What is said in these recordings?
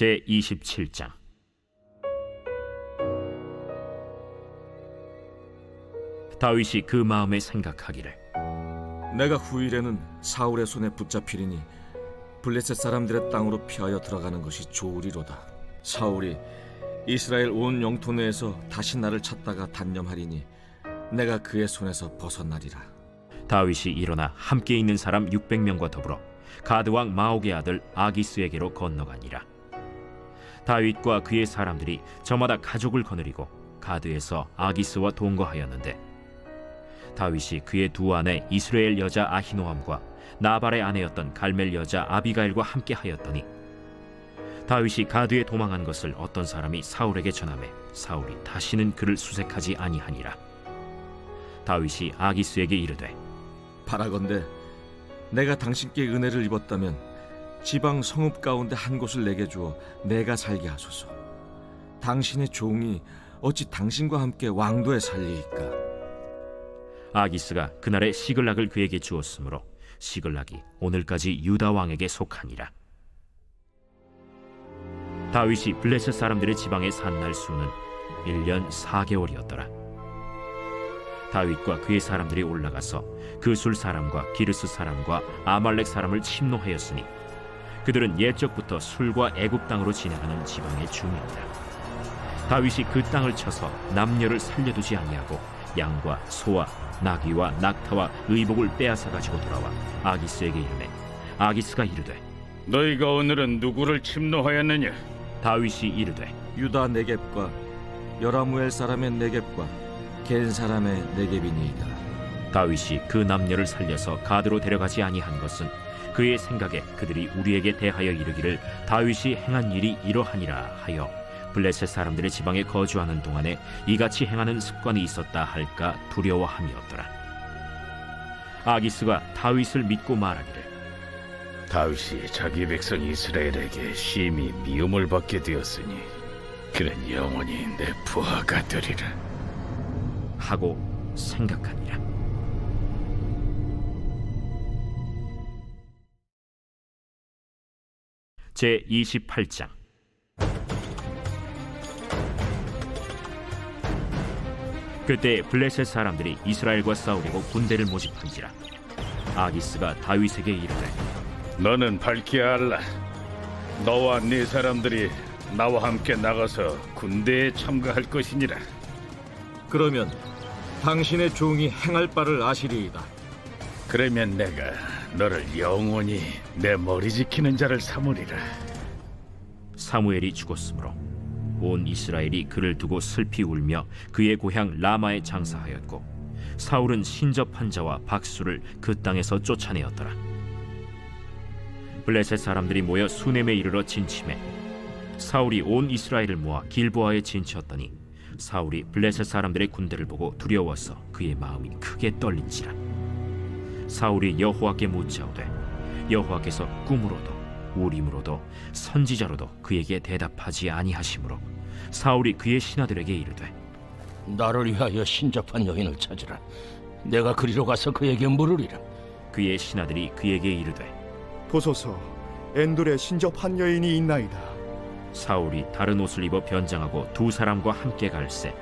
제27장. 다윗이 그 마음에 생각하기를, 내가 후일에는 사울의 손에 붙잡히리니 블레셋 사람들의 땅으로 피하여 들어가는 것이 좋으리로다. 사울이 이스라엘 온 영토 내에서 다시 나를 찾다가 단념하리니 내가 그의 손에서 벗어나리라. 다윗이 일어나 함께 있는 사람 600명과 더불어 가드 왕 마옥의 아들 아기스에게로 건너가니라. 다윗과 그의 사람들이 저마다 가족을 거느리고 가드에서 아기스와 동거하였는데, 다윗이 그의 두 아내 이스라엘 여자 아히노함과 나발의 아내였던 갈멜 여자 아비가일과 함께 하였더니, 다윗이 가드에 도망한 것을 어떤 사람이 사울에게 전하매 사울이 다시는 그를 수색하지 아니하니라. 다윗이 아기스에게 이르되, 바라건대 내가 당신께 은혜를 입었다면 지방 성읍 가운데 한 곳을 내게 주어 내가 살게 하소서. 당신의 종이 어찌 당신과 함께 왕도에 살리이까? 아기스가 그날에 시글락을 그에게 주었으므로 시글락이 오늘까지 유다 왕에게 속하니라. 다윗이 블레셋 사람들의 지방에 산 날 수는 1년 4개월이었더라. 다윗과 그의 사람들이 올라가서 그술 사람과 기르스 사람과 아말렉 사람을 침노하였으니 그들은 옛적부터 술과 애굽 땅으로 지나가는 지방의 주민이라. 다윗이 그 땅을 쳐서 남녀를 살려두지 아니하고 양과 소와 나귀와 낙타와 의복을 빼앗아 가지고 돌아와 아기스에게 이르매, 아기스가 이르되, 너희가 오늘은 누구를 침노하였느냐? 다윗이 이르되, 유다 네겝과 여라무엘 사람의 네겝과 겐 사람의 네겝이니이다. 다윗이 그 남녀를 살려서 가드로 데려가지 아니한 것은 그의 생각에 그들이 우리에게 대하여 이르기를 다윗이 행한 일이 이러하니라 하여 블레셋 사람들의 지방에 거주하는 동안에 이같이 행하는 습관이 있었다 할까 두려워함이었더라. 아기스가 다윗을 믿고 말하기를, 다윗이 자기 백성 이스라엘에게 심히 미움을 받게 되었으니 그는 영원히 내 부하가 되리라 하고 생각하니라. 제28장. 그때 블레셋 사람들이 이스라엘과 싸우려고 군대를 모집한지라. 아기스가 다윗에게 이르되, 너는 밝히 알라. 너와 네 사람들이 나와 함께 나가서 군대에 참가할 것이니라. 그러면 당신의 종이 행할 바를 아시리이다. 그러면 내가 너를 영원히 내 머리 지키는 자를 삼으리라. 사무엘이 죽었으므로 온 이스라엘이 그를 두고 슬피 울며 그의 고향 라마에 장사하였고, 사울은 신접한 자와 박수를 그 땅에서 쫓아내었더라. 블레셋 사람들이 모여 수넴에 이르러 진침해 사울이 온 이스라엘을 모아 길보아에 진치었더니 사울이 블레셋 사람들의 군대를 보고 두려워서 그의 마음이 크게 떨린지라. 사울이 여호와께 묻자오되 여호와께서 꿈으로도 우림으로도 선지자로도 그에게 대답하지 아니하시므로 사울이 그의 신하들에게 이르되, 나를 위하여 신접한 여인을 찾으라. 내가 그리로 가서 그에게 물으리라. 그의 신하들이 그에게 이르되, 보소서, 엔돌에 신접한 여인이 있나이다. 사울이 다른 옷을 입어 변장하고 두 사람과 함께 갈새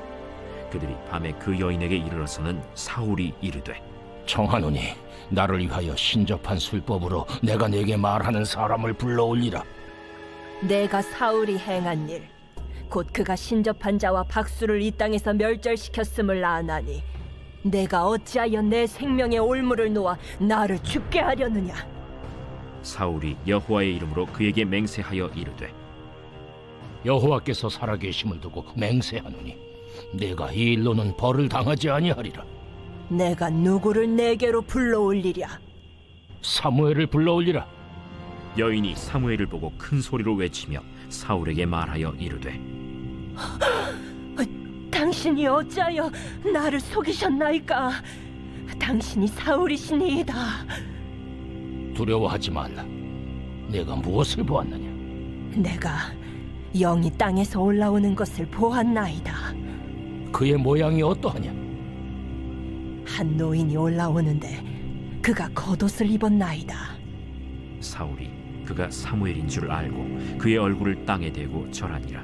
그들이 밤에 그 여인에게 이르러서는 사울이 이르되, 청하노니 나를 위하여 신접한 술법으로 내가 네게 말하는 사람을 불러올리라. 내가 사울이 행한 일, 곧 그가 신접한 자와 박수를 이 땅에서 멸절시켰음을 아나니 내가 어찌하여 내 생명의 올무를 놓아 나를 죽게 하려느냐? 사울이 여호와의 이름으로 그에게 맹세하여 이르되, 여호와께서 살아계심을 두고 맹세하노니 내가 이 일로는 벌을 당하지 아니하리라. 내가 누구를 내게로 불러올리랴? 사무엘을 불러올리라. 여인이 사무엘을 보고 큰 소리로 외치며 사울에게 말하여 이르되, 당신이 어찌하여 나를 속이셨나이까? 당신이 사울이시니이다. 두려워하지 말라. 내가 무엇을 보았느냐? 내가 영이 땅에서 올라오는 것을 보았나이다. 그의 모양이 어떠하냐? 한 노인이 올라오는데 그가 겉옷을 입었나이다. 사울이 그가 사무엘인 줄 알고 그의 얼굴을 땅에 대고 절하니라.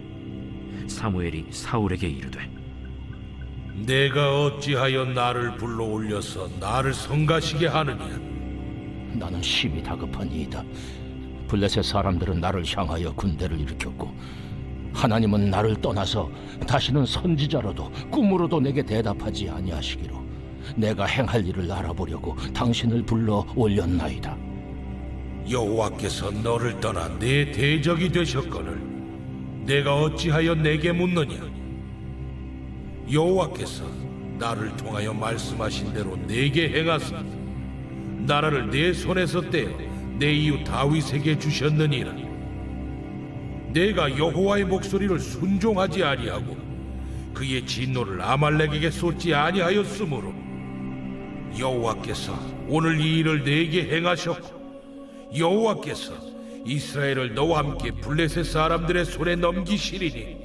사무엘이 사울에게 이르되 내가 어찌하여 나를 불러올려서 나를 성가시게 하느냐? 나는 심히 다급하니이다. 블레셋 사람들은 나를 향하여 군대를 일으켰고 하나님은 나를 떠나서 다시는 선지자로도 꿈으로도 내게 대답하지 아니하시기로 내가 행할 일을 알아보려고 당신을 불러 올렸나이다. 여호와께서 너를 떠나 내 대적이 되셨거늘 내가 어찌하여 내게 묻느냐? 여호와께서 나를 통하여 말씀하신 대로 내게 행하사 나라를 내 손에서 떼어 내 이웃 다윗에게 주셨느니라. 내가 여호와의 목소리를 순종하지 아니하고 그의 진노를 아말렉에게 쏟지 아니하였으므로 여호와께서 오늘 이 일을 내게 행하셨고 여호와께서 이스라엘을 너와 함께 블레셋 사람들의 손에 넘기시리니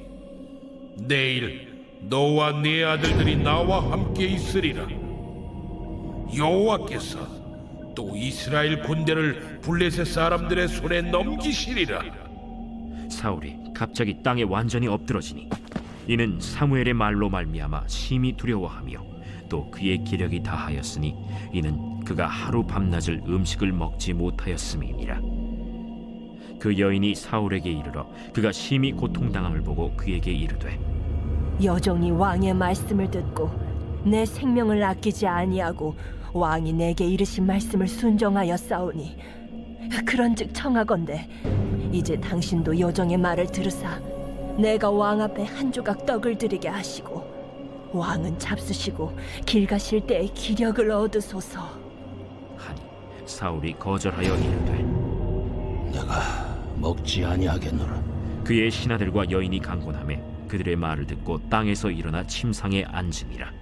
내일 너와 네 아들들이 나와 함께 있으리라. 여호와께서 또 이스라엘 군대를 블레셋 사람들의 손에 넘기시리라. 사울이 갑자기 땅에 완전히 엎드러지니 이는 사무엘의 말로 말미암아 심히 두려워하며 또 그의 기력이 다하였으니 이는 그가 하루 밤낮을 음식을 먹지 못하였음이니라. 그 여인이 사울에게 이르러 그가 심히 고통당함을 보고 그에게 이르되 여종이 왕의 말씀을 듣고 내 생명을 아끼지 아니하고 왕이 내게 이르신 말씀을 순종하여 싸우니 그런즉 청하건대 이제 당신도 여종의 말을 들으사 내가 왕 앞에 한 조각 떡을 드리게 하시고 왕은 잡수시고 길 가실 때에 기력을 얻으소서 하니 사울이 거절하여 이르되 내가 먹지 아니하겠노라. 그의 신하들과 여인이 강권하며 그들의 말을 듣고 땅에서 일어나 침상에 앉으니라.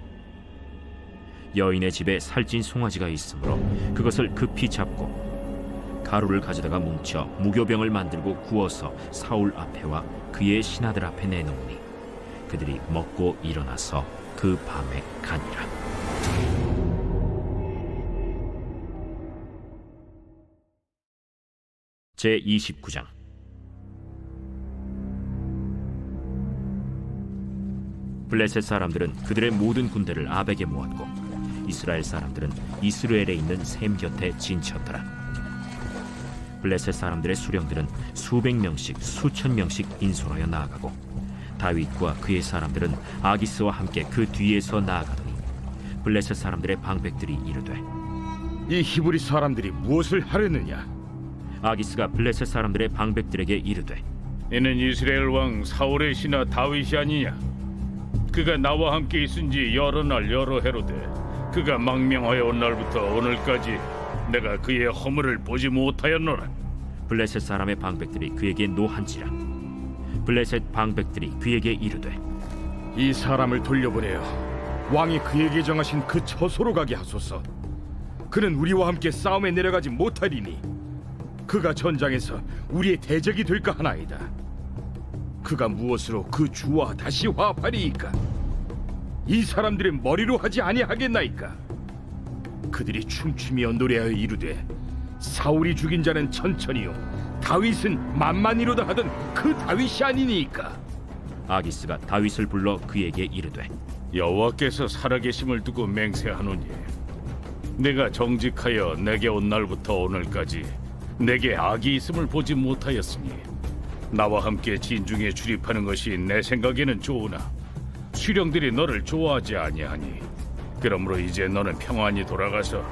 여인의 집에 살찐 송아지가 있으므로 그것을 급히 잡고 가루를 가져다가 뭉쳐 무교병을 만들고 구워서 사울 앞에와 그의 신하들 앞에 내놓으니 그들이 먹고 일어나서 그 밤에 가니라. 제29장. 블레셋 사람들은 그들의 모든 군대를 아벡에 모았고 이스라엘 사람들은 이스라엘에 있는 셈 곁에 진쳤더라. 블레셋 사람들의 수령들은 수백 명씩 수천 명씩 인솔하여 나아가고 다윗과 그의 사람들은 아기스와 함께 그 뒤에서 나아가더니 블레셋 사람들의 방백들이 이르되 이 히브리 사람들이 무엇을 하려느냐? 아기스가 블레셋 사람들의 방백들에게 이르되 이는 이스라엘 왕 사울의 신하 다윗이 아니냐? 그가 나와 함께 있은지 여러 날 여러 해로되 그가 망명하여 온 날부터 오늘까지 내가 그의 허물을 보지 못하였노라. 블레셋 사람의 방백들이 그에게 노한지라. 블레셋 방백들이 그에게 이르되 이 사람을 돌려보내어 왕이 그에게 정하신 그 처소로 가게 하소서. 그는 우리와 함께 싸움에 내려가지 못하리니 그가 전장에서 우리의 대적이 될까 하나이다. 그가 무엇으로 그 주와 다시 화합하리이까? 이 사람들의 머리로 하지 아니하겠나이까? 그들이 춤추며 노래하여 이르되 사울이 죽인 자는 천천히요 다윗은 만만이로다 하던 그 다윗이 아니니까. 아기스가 다윗을 불러 그에게 이르되 여호와께서 살아계심을 두고 맹세하노니 내가 정직하여 내게 온 날부터 오늘까지 내게 악이 있음을 보지 못하였으니 나와 함께 진중에 출입하는 것이 내 생각에는 좋으나 수령들이 너를 좋아하지 아니하니 그러므로 이제 너는 평안히 돌아가서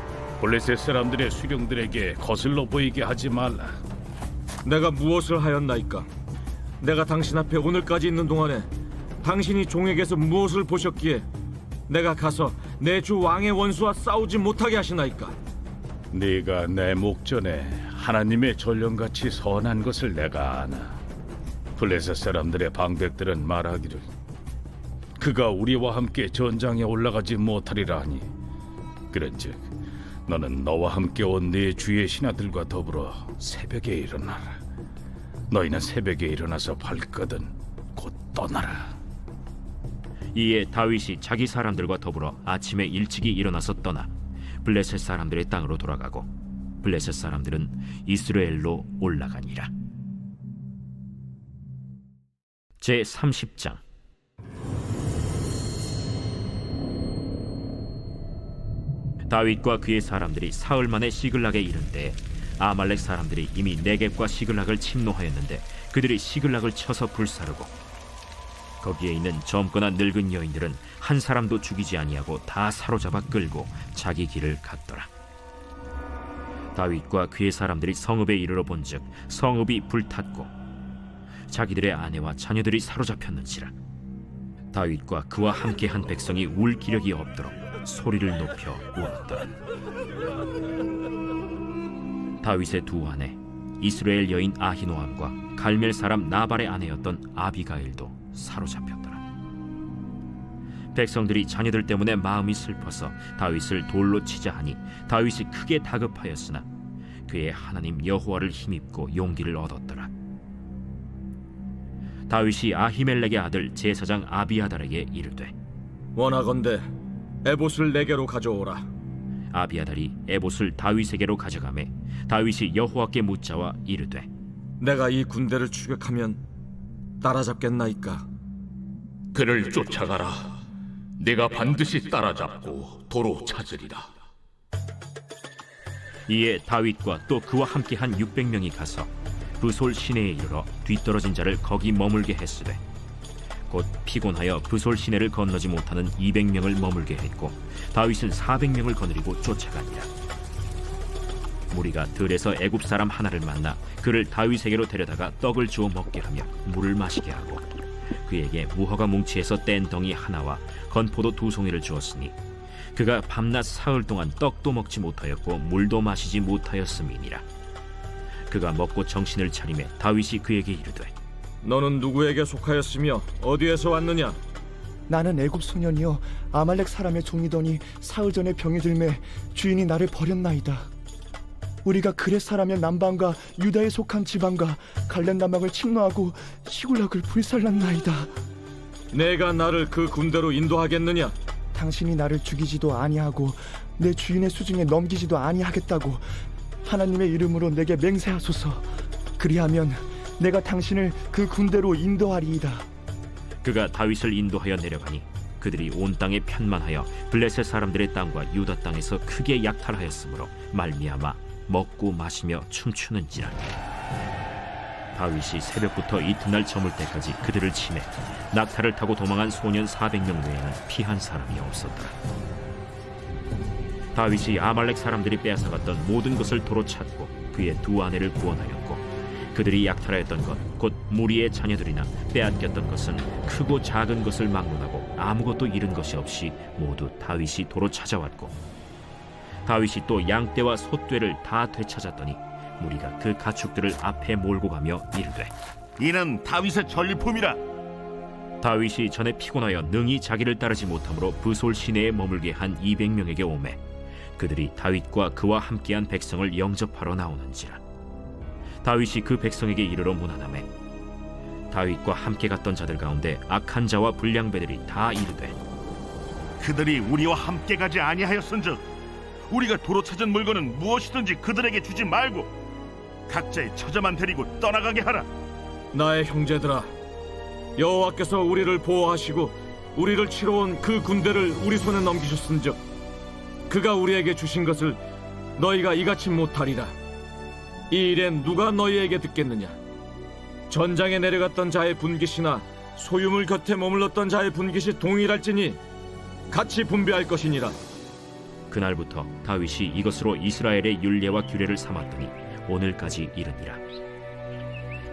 블레셋 사람들의 수령들에게 거슬러 보이게 하지 말라. 내가 무엇을 하였나이까? 내가 당신 앞에 오늘까지 있는 동안에 당신이 종에게서 무엇을 보셨기에 내가 가서 내 주 왕의 원수와 싸우지 못하게 하시나이까? 네가 내 목전에 하나님의 전령같이 선한 것을 내가 아나. 블레셋 사람들의 방백들은 말하기를 그가 우리와 함께 전장에 올라가지 못하리라 하니 그런즉 너는 너와 함께 온 네 주의 신하들과 더불어 새벽에 일어나라. 너희는 새벽에 일어나서 발거든 곧 떠나라. 이에 다윗이 자기 사람들과 더불어 아침에 일찍이 일어나서 떠나 블레셋 사람들의 땅으로 돌아가고 블레셋 사람들은 이스라엘로 올라가니라. 제 30장. 다윗과 그의 사람들이 사흘 만에 시글락에 이른 때에 아말렉 사람들이 이미 네겝과 시글락을 침노하였는데 그들이 시글락을 쳐서 불사르고 거기에 있는 젊거나 늙은 여인들은 한 사람도 죽이지 아니하고 다 사로잡아 끌고 자기 길을 갔더라. 다윗과 그의 사람들이 성읍에 이르러 본즉 성읍이 불탔고 자기들의 아내와 자녀들이 사로잡혔는지라. 다윗과 그와 함께한 백성이 울 기력이 없도록 소리를 높여 울었더라. 다윗의 두 아내 이스라엘 여인 아히노암과 갈멜 사람 나발의 아내였던 아비가일도 사로잡혔더라. 백성들이 자녀들 때문에 마음이 슬퍼서 다윗을 돌로 치자 하니 다윗이 크게 다급하였으나 그의 하나님 여호와를 힘입고 용기를 얻었더라. 다윗이 아히멜렉의 아들 제사장 아비아달에게 이르되 원하건대 에봇을 내게로 가져오라. 아비아달이 에봇을 다윗에게로 가져가매 다윗이 여호와께 묻자와 이르되 내가 이 군대를 추격하면 따라잡겠나이까? 그를 쫓아가라. 내가 반드시 따라잡고 도로 찾으리라. 이에 다윗과 또 그와 함께한 600명이 가서 브솔 시내에 이르러 뒤떨어진 자를 거기 머물게 했으되 곧 피곤하여 브솔 시내를 건너지 못하는 200명을 머물게 했고 다윗은 400명을 거느리고 쫓아가니라. 무리가 들에서 애굽 사람 하나를 만나 그를 다윗에게로 데려다가 떡을 주어 먹게 하며 물을 마시게 하고 그에게 무화과 뭉치에서 뗀 덩이 하나와 건포도 2송이를 주었으니 그가 밤낮 사흘 동안 떡도 먹지 못하였고 물도 마시지 못하였음이니라. 그가 먹고 정신을 차리매 다윗이 그에게 이르되 너는 누구에게 속하였으며 어디에서 왔느냐? 나는 애굽 소년이여 아말렉 사람의 종이더니 사흘 전에 병이 들매 주인이 나를 버렸나이다. 우리가 그렛 사람의 남방과 유다에 속한 지방과 갈렙 남방을 침노하고 시굴락을 불살랐나이다. 내가 나를 그 군대로 인도하겠느냐? 당신이 나를 죽이지도 아니하고 내 주인의 수중에 넘기지도 아니하겠다고 하나님의 이름으로 내게 맹세하소서. 그리하면 내가 당신을 그 군대로 인도하리이다. 그가 다윗을 인도하여 내려가니 그들이 온 땅에 편만하여 블레셋 사람들의 땅과 유다 땅에서 크게 약탈하였으므로 말미암아 먹고 마시며 춤추는지라. 다윗이 새벽부터 이튿날 저물 때까지 그들을 치매 낙타를 타고 도망한 소년 400명 외에는 피한 사람이 없었더라. 다윗이 아말렉 사람들이 빼앗아갔던 모든 것을 도로 찾고 그의 두 아내를 구원하였고 그들이 약탈하였던 것 곧 무리의 자녀들이나 빼앗겼던 것은 크고 작은 것을 막론하고 아무것도 잃은 것이 없이 모두 다윗이 도로 찾아왔고 다윗이 또 양떼와 소떼를 다 되찾았더니 무리가 그 가축들을 앞에 몰고 가며 이르되 이는 다윗의 전리품이라. 다윗이 전에 피곤하여 능히 자기를 따르지 못하므로 브솔 시내에 머물게 한 200명에게 오매 그들이 다윗과 그와 함께한 백성을 영접하러 나오는지라. 다윗이 그 백성에게 이르러 문안하매 다윗과 함께 갔던 자들 가운데 악한 자와 불량배들이 다 이르되 그들이 우리와 함께 가지 아니하였은즉 우리가 도로 찾은 물건은 무엇이든지 그들에게 주지 말고 각자의 처자만 데리고 떠나가게 하라. 나의 형제들아, 여호와께서 우리를 보호하시고 우리를 치러 온 그 군대를 우리 손에 넘기셨은즉 그가 우리에게 주신 것을 너희가 이같이 못하리라. 이 일엔 누가 너희에게 듣겠느냐? 전장에 내려갔던 자의 분깃이나 소유물 곁에 머물렀던 자의 분깃이 동일할지니 같이 분배할 것이니라. 그날부터 다윗이 이것으로 이스라엘의 율례와 규례를 삼았더니 오늘까지 이르니라.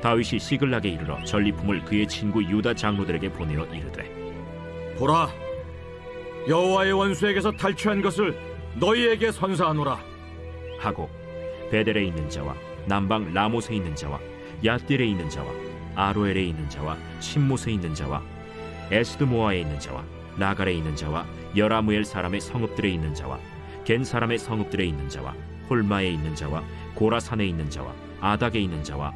다윗이 시글락에 이르러 전리품을 그의 친구 유다 장로들에게 보내어 이르되 보라, 여호와의 원수에게서 탈취한 것을 너희에게 선사하노라 하고 베델에 있는 자와 남방 라못에 있는 자와 얏딜에 있는 자와 아로엘에 있는 자와 신못에 있는 자와 에스드모아에 있는 자와 나갈에 있는 자와 여라무엘 사람의 성읍들에 있는 자와 겐 사람의 성읍들에 있는 자와 홀마에 있는 자와 고라산에 있는 자와 아닥에 있는 자와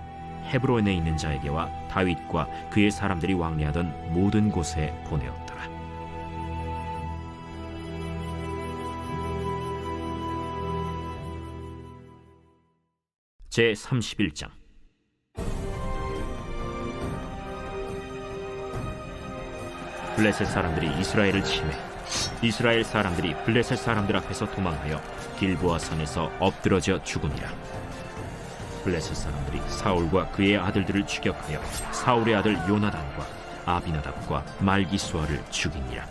헤브론에 있는 자에게와 다윗과 그의 사람들이 왕래하던 모든 곳에 보내었더라. 제 31장. 블레셋 사람들이 이스라엘을 침해 이스라엘 사람들이 블레셋 사람들 앞에서 도망하여 길보아 산에서 엎드러져 죽으니라. 블레셋 사람들이 사울과 그의 아들들을 추격하여 사울의 아들 요나단과 아비나답과 말기수아를 죽이니라.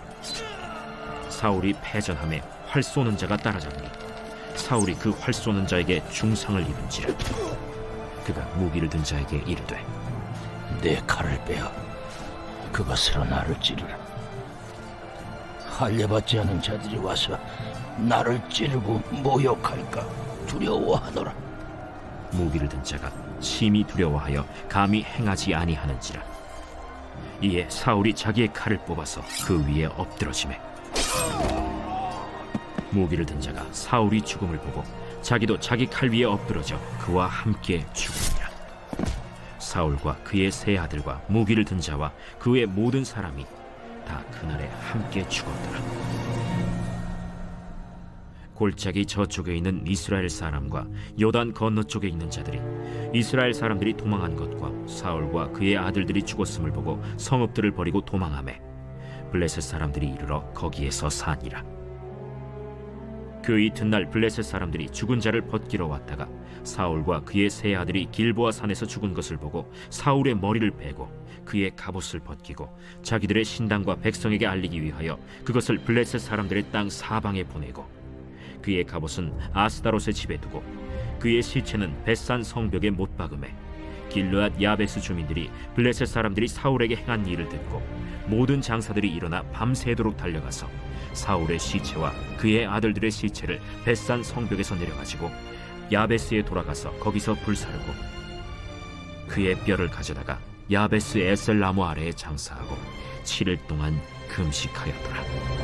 사울이 패전함에 활 쏘는 자가 따라잡니 사울이 그 활 쏘는 자에게 중상을 입은지라. 그가 무기를 든 자에게 이르되 내 칼을 빼어 그것으로 나를 찌르라. 할례받지 않은 자들이 와서 나를 찌르고 모욕할까 두려워하노라. 무기를 든 자가 심히 두려워하여 감히 행하지 아니하는지라. 이에 사울이 자기의 칼을 뽑아서 그 위에 엎드러지매 무기를 든 자가 사울이 죽음을 보고 자기도 자기 칼 위에 엎드러져 그와 함께 죽으니라. 사울과 그의 세 아들과 무기를 든 자와 그의 모든 사람이 다 그날에 함께 죽었더라. 골짜기 저쪽에 있는 이스라엘 사람과 요단 건너쪽에 있는 자들이 이스라엘 사람들이 도망한 것과 사울과 그의 아들들이 죽었음을 보고 성읍들을 버리고 도망하매 블레셋 사람들이 이르러 거기에서 사니라. 그 이튿날 블레셋 사람들이 죽은 자를 벗기러 왔다가 사울과 그의 세 아들이 길보아 산에서 죽은 것을 보고 사울의 머리를 베고 그의 갑옷을 벗기고 자기들의 신당과 백성에게 알리기 위하여 그것을 블레셋 사람들의 땅 사방에 보내고 그의 갑옷은 아스다롯의 집에 두고 그의 시체는 벳산 성벽에 못 박음에 길르앗 야베스 주민들이 블레셋 사람들이 사울에게 행한 일을 듣고 모든 장사들이 일어나 밤새도록 달려가서 사울의 시체와 그의 아들들의 시체를 벳산 성벽에서 내려가지고 야베스에 돌아가서 거기서 불사르고 그의 뼈를 가져다가 야베스 에셀 나무 아래에 장사하고 7일 동안 금식하였더라.